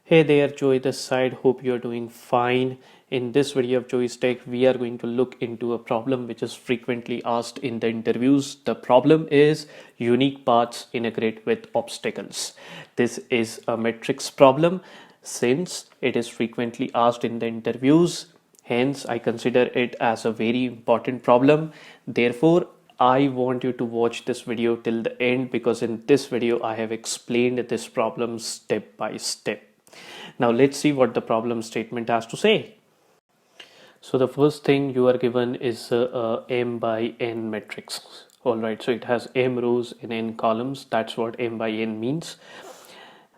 Hey there, Joey this side. Hope you're doing fine. In this video of JoeyTech, we are going to look into a problem which is frequently asked in the interviews. The problem is unique paths integrate with obstacles. This is a matrix problem since it is frequently asked in the interviews. Hence, I consider it as a very important problem. Therefore, I want you to watch this video till the end because in this video I have explained this problem step by step. Now let's see what the problem statement has to say. So the first thing you are given is a m by n matrix. Alright, so it has m rows and n columns. That's what m by n means.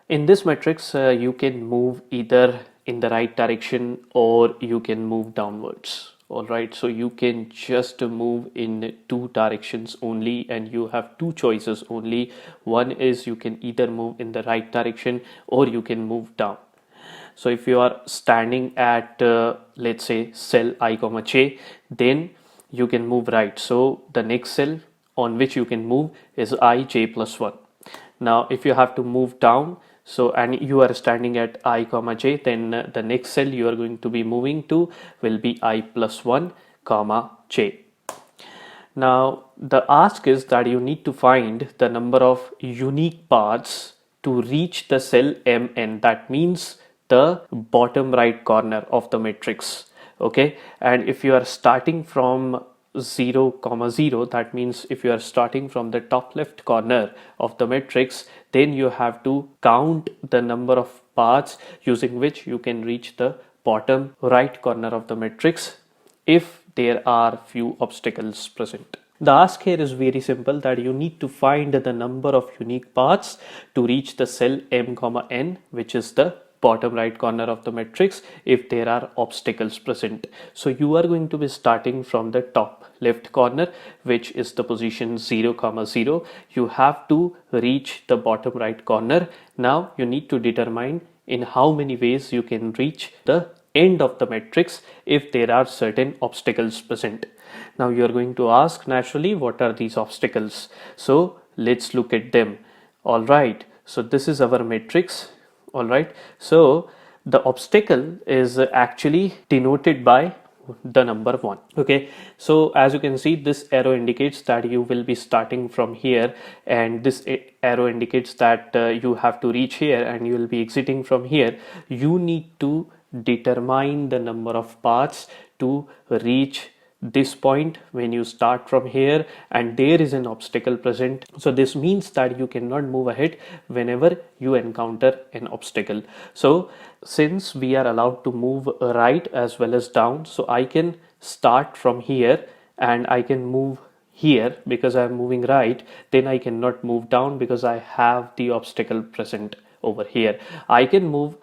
In this matrix, you can move either in the right direction or you can move downwards. Alright, so you can just move in two directions only and you have two choices only. One is you can either move in the right direction or you can move down. So if you are standing at let's say cell I comma j, then you can move right. So the next cell on which you can move is I j plus 1. Now if you have to move down, so and you are standing at I comma j, then the next cell you are going to be moving to will be I plus 1 comma j. Now the ask is that you need to find the number of unique paths to reach the cell mn. That means the bottom right corner of the matrix. Okay, and if you are starting from 0 comma 0, that means if you are starting from the top left corner of the matrix, then you have to count the number of paths using which you can reach the bottom right corner of the matrix if there are few obstacles present. The ask here is very simple, that you need to find the number of unique paths to reach the cell m comma n, which is the bottom right corner of the matrix if there are obstacles present. So you are going to be starting from the top left corner, which is the position 0 comma 0. You have to reach the bottom right corner. Now you need to determine in how many ways you can reach the end of the matrix if there are certain obstacles present. Now you are going to ask naturally, what are these obstacles? So let's look at them. All right, so this is our matrix. All right, so the obstacle is actually denoted by the number 1. Okay, so as you can see, this arrow indicates that you will be starting from here, and this arrow indicates that you have to reach here and you will be exiting from here. You need to determine the number of paths to reach this point when you start from here and there is an obstacle present. So this means that you cannot move ahead whenever you encounter an obstacle. So since we are allowed to move right as well as down, so I can start from here and I can move here because I am moving right, then I cannot move down because I have the obstacle present over here. I can move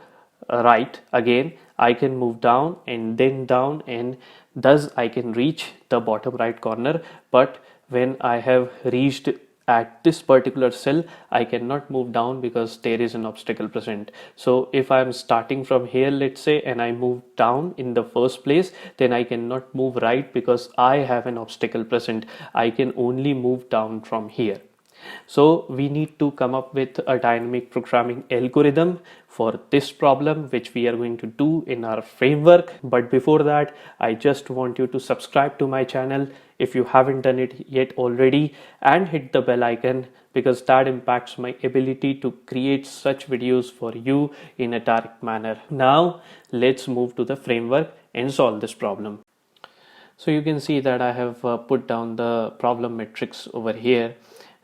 right again, I can move down and then down, and thus I can reach the bottom right corner. But when I have reached at this particular cell, I cannot move down because there is an obstacle present. So if I am starting from here, let's say, and I move down in the first place, then I cannot move right because I have an obstacle present. I can only move down from here. So we need to come up with a dynamic programming algorithm for this problem, which we are going to do in our framework. But before that, I just want you to subscribe to my channel if you haven't done it yet already, and hit the bell icon because that impacts my ability to create such videos for you in a direct manner. Now let's move to the framework and solve this problem. So you can see that I have put down the problem matrix over here.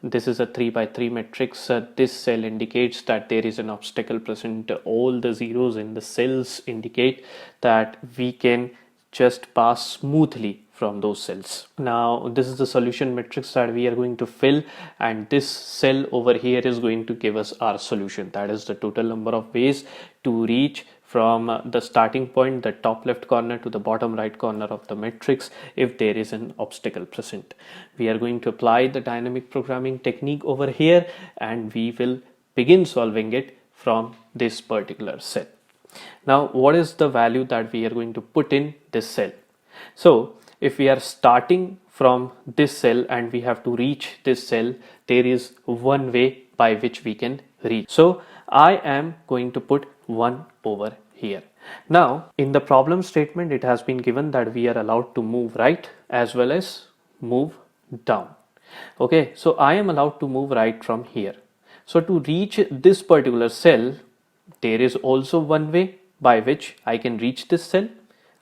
This is a 3 by 3 matrix. This cell indicates that there is an obstacle present. All the zeros in the cells indicate that we can just pass smoothly from those cells. Now this is the solution matrix that we are going to fill, and this cell over here is going to give us our solution. That is the total number of ways to reach from the starting point, the top left corner, to the bottom right corner of the matrix if there is an obstacle present. We are going to apply the dynamic programming technique over here and we will begin solving it from this particular cell. Now what is the value that we are going to put in this cell? So if we are starting from this cell and we have to reach this cell, there is one way by which we can reach. So I am going to put 1 over here. Now in the problem statement it has been given that we are allowed to move right as well as move down. Okay, so I am allowed to move right from here. So to reach this particular cell, there is also one way by which I can reach this cell.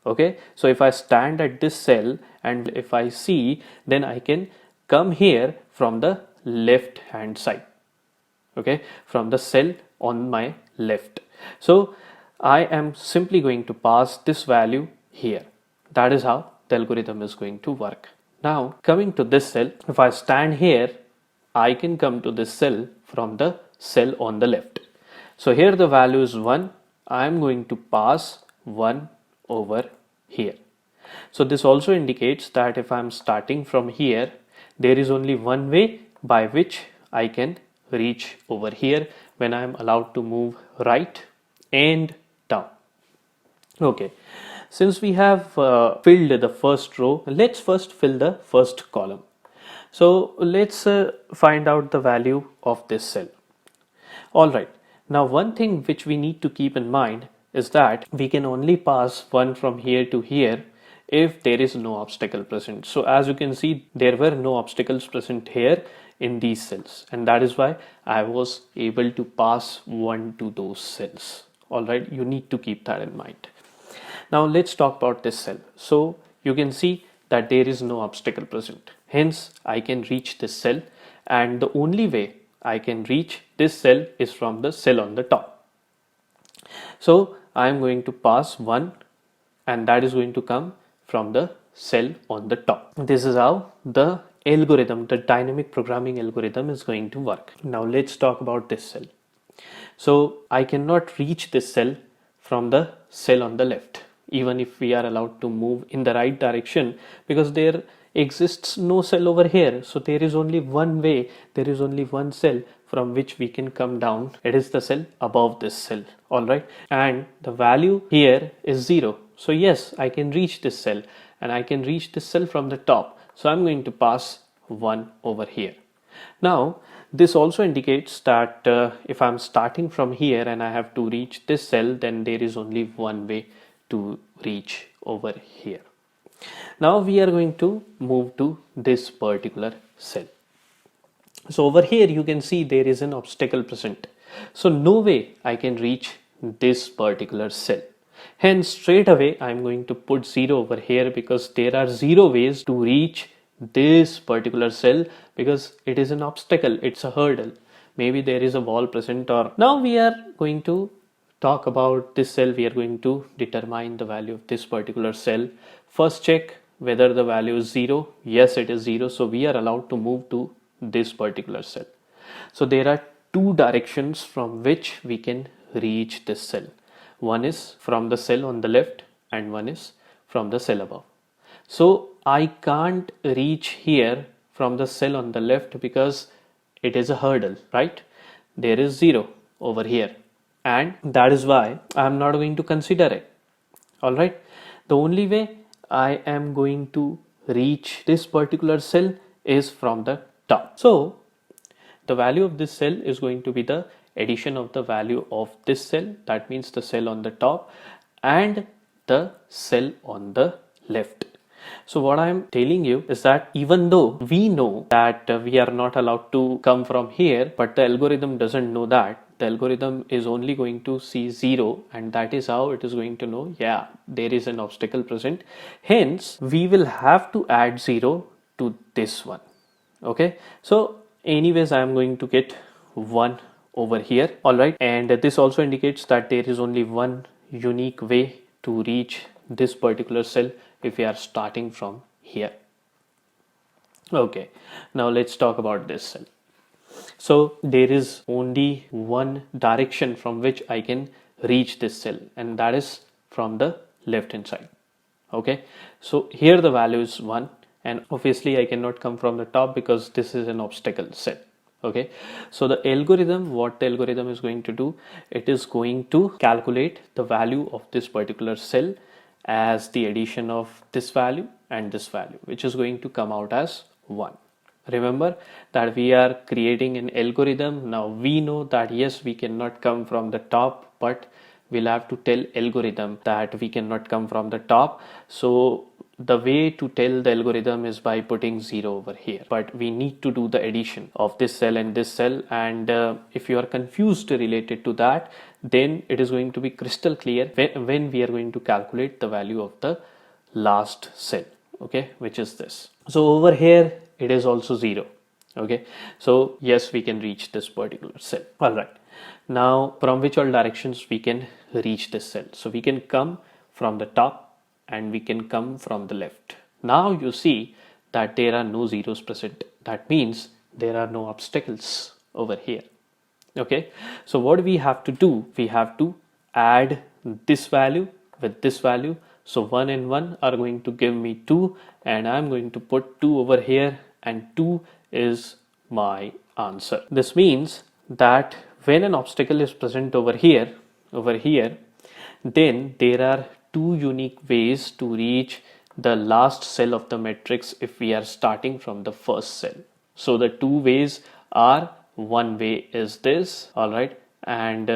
Okay, so if I stand at this cell and if I see, then I can come here from the left hand side. Okay, from the cell on my left. So I am simply going to pass this value here. That is how the algorithm is going to work. Now coming to this cell, if I stand here, I can come to this cell from the cell on the left. So here the value is 1. I am going to pass 1 over here. So this also indicates that if I am starting from here, there is only one way by which I can reach over here when I am allowed to move right and down. Okay, since we have filled the first row, let's first fill the first column. So let's find out the value of this cell. Alright, now one thing which we need to keep in mind is that we can only pass 1 from here to here if there is no obstacle present. So as you can see, there were no obstacles present here in these cells, and that is why I was able to pass 1 to those cells. Alright, you need to keep that in mind. Now let's talk about this cell. So you can see that there is no obstacle present. Hence, I can reach this cell, and the only way I can reach this cell is from the cell on the top. So I am going to pass 1, and that is going to come from the cell on the top. This is how the algorithm, the dynamic programming algorithm, is going to work. Now let's talk about this cell. So I cannot reach this cell from the cell on the left, even if we are allowed to move in the right direction, because there exists no cell over here. So there is only one way, there is only one cell from which we can come down. It is the cell above this cell. Alright, and the value here is 0. So yes, I can reach this cell, and I can reach this cell from the top. So I'm going to pass 1 over here. Now this also indicates that if I'm starting from here and I have to reach this cell, then there is only one way to reach over here. Now we are going to move to this particular cell. So over here you can see there is an obstacle present. So no way I can reach this particular cell. Hence straight away I am going to put 0 over here, because there are 0 ways to reach this particular cell, because it is an obstacle, it's a hurdle. Maybe there is a wall present. Or now we are going to talk about this cell. We are going to determine the value of this particular cell. First check whether the value is 0. Yes, it is 0. So we are allowed to move to this particular cell. So there are two directions from which we can reach this cell. One is from the cell on the left, and one is from the cell above. So I can't reach here from the cell on the left because it is a hurdle, right? There is 0 over here, and that is why I am not going to consider it. Alright, the only way I am going to reach this particular cell is from the top. So the value of this cell is going to be the addition of the value of this cell, that means the cell on the top, and the cell on the left. So what I am telling you is that even though we know that we are not allowed to come from here, but the algorithm doesn't know that. The algorithm is only going to see 0, and that is how it is going to know, yeah, there is an obstacle present. Hence we will have to add 0 to this one. Okay, so anyways I am going to get 1 over here. Alright, and this also indicates that there is only one unique way to reach this particular cell if we are starting from here. Okay, now let's talk about this cell. So there is only one direction from which I can reach this cell, and that is from the left hand side. Okay, so here the value is 1, and obviously I cannot come from the top because this is an obstacle cell. Okay, so the algorithm, what the algorithm is going to do, it is going to calculate the value of this particular cell as the addition of this value and this value, which is going to come out as 1. Remember that we are creating an algorithm. Now we know that yes, we cannot come from the top, but we'll have to tell algorithm that we cannot come from the top. So the way to tell the algorithm is by putting 0 over here, but we need to do the addition of this cell and this cell. And if you are confused related to that, then it is going to be crystal clear when we are going to calculate the value of the last cell, okay, which is this. So over here it is also 0, okay. So yes, we can reach this particular cell. All right, now from which all directions we can reach this cell? So we can come from the top and we can come from the left. Now you see that there are no zeros present. That means there are no obstacles over here, okay. So what we have to do, we have to add this value with this value. So 1 and 1 are going to give me 2, and I'm going to put 2 over here, and 2 is my answer. This means that when an obstacle is present over here, then there are two unique ways to reach the last cell of the matrix if we are starting from the first cell. So the two ways are, one way is this, all right, and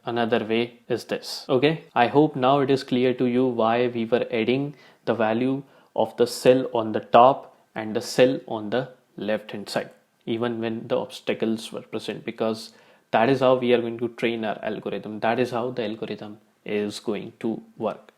another way is this, okay. I hope now it is clear to you why we were adding the value of the cell on the top and the cell on the left hand side even when the obstacles were present, because that is how we are going to train our algorithm. That is how the algorithm is going to work.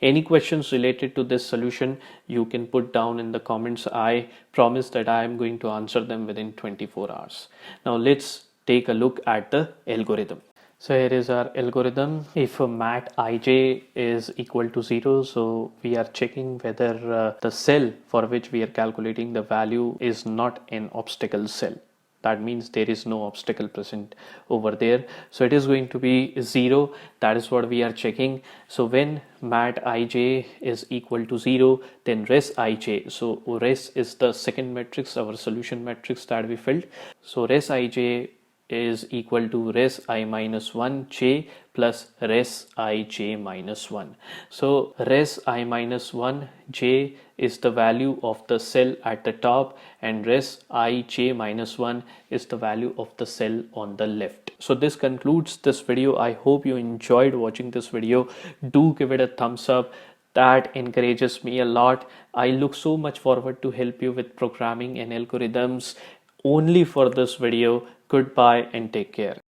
Any questions related to this solution, you can put down in the comments. I promise that I am going to answer them within 24 hours. Now let's take a look at the algorithm. So here is our algorithm. If mat ij is equal to 0, so we are checking whether the cell for which we are calculating the value is not an obstacle cell. That means there is no obstacle present over there. So it is going to be 0. That is what we are checking. So when mat ij is equal to 0, then res ij. So res is the second matrix, our solution matrix that we filled. So res ij is equal to res I minus 1 j plus res I j minus 1. So res I minus 1 j is the value of the cell at the top, and res I j minus 1 is the value of the cell on the left. So this concludes this video. I hope you enjoyed watching this video. Do give it a thumbs up. That encourages me a lot. I look so much forward to help you with programming and algorithms only for this video. Goodbye and take care.